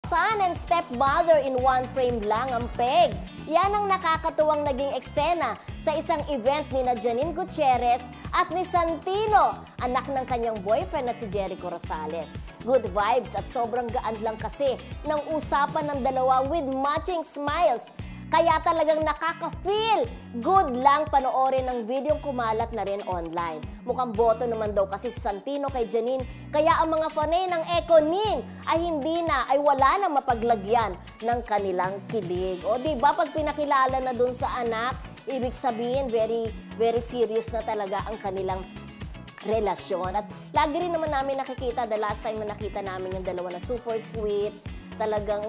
Son and stepmother in one frame lang ang peg. Yan ang nakakatuwang naging eksena sa isang event ni Janine Gutierrez at ni Santino, anak ng kanyang boyfriend na si Jericho Rosales. Good vibes at sobrang gaan lang kasi ng usapan ng dalawa with matching smiles. Kaya talagang nakaka-feel good lang panoorin ang video kumalat na rin online. Mukhang boto naman daw kasi si Santino kay Janine, kaya ang mga fanay ng Ekonin ay wala nang mapaglagyan ng kanilang kilig. O diba, pag pinakilala na dun sa anak, ibig sabihin very, very serious na talaga ang kanilang relasyon. At lagi rin naman namin nakikita, the last time na nakita namin yung dalawa na super sweet, talagang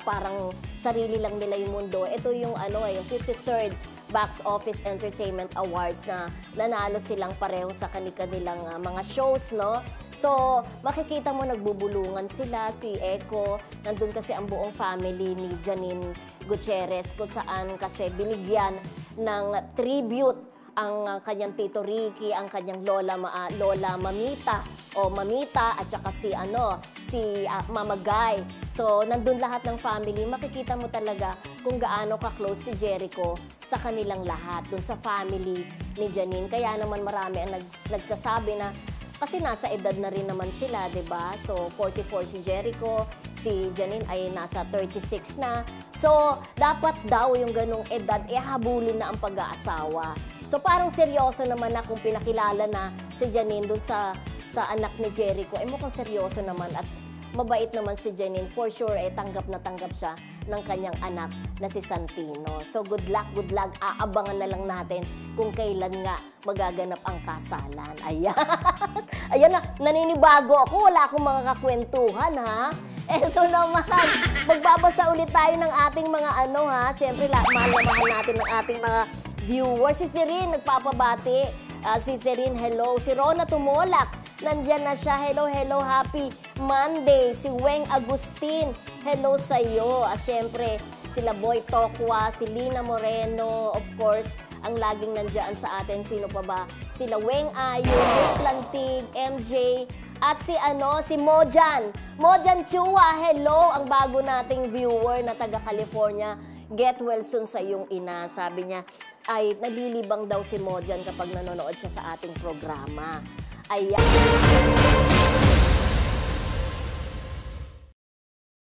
parang sarili lang nila yung mundo. Ito yung yung 53rd Box Office Entertainment Awards na nanalo silang pareho sa kanilang mga shows, no? So, makikita mo nagbubulungan sila, si Eko, nandun kasi ang buong family ni Janine Gutierrez, kung saan kasi binigyan ng tribute ang kanyang Tito Ricky, ang kanyang Lola Mamita at saka si Mama Guy. So, nandun lahat ng family. Makikita mo talaga kung gaano ka-close si Jericho sa kanilang lahat, dun sa family ni Janine. Kaya naman marami ang nagsasabi na, kasi nasa edad na rin naman sila, 'di ba? So, 44 si Jericho, si Janine ay nasa 36 na. So, dapat daw yung ganung edad, habulin na ang pag-aasawa. So, parang seryoso naman na kung pinakilala na si Janine dun sa anak ni Jericho. Mukhang seryoso naman at mabait naman si Janine. For sure, tanggap na tanggap siya ng kanyang anak na si Santino. So, good luck. Aabangan na lang natin kung kailan nga magaganap ang kasalan. Ayan. Ayan na, naninibago ako. Wala akong mga kakwentuhan, ha? Eto naman, magbabasa ulit tayo ng ating mga Siyempre, mahal na mahal natin ng ating mga viewers. Si Serene, nagpapabati. Si Serene, hello. Si Rona Tumolak, nandyan na siya. Hello, happy Monday. Si Weng Agustin, hello sa'yo. Siyempre, sila Boy Tokwa, si Lina Moreno, of course, ang laging nandyan sa atin. Sino pa ba? Sila Weng Ayo, Jake Plantig, MJ, at si Mojan. Mojan Chua, hello, ang bago nating viewer na taga California. Get well soon sa iyong ina. Sabi niya, ay nalilibang daw si Mojan kapag nanonood siya sa ating programa. Ayan.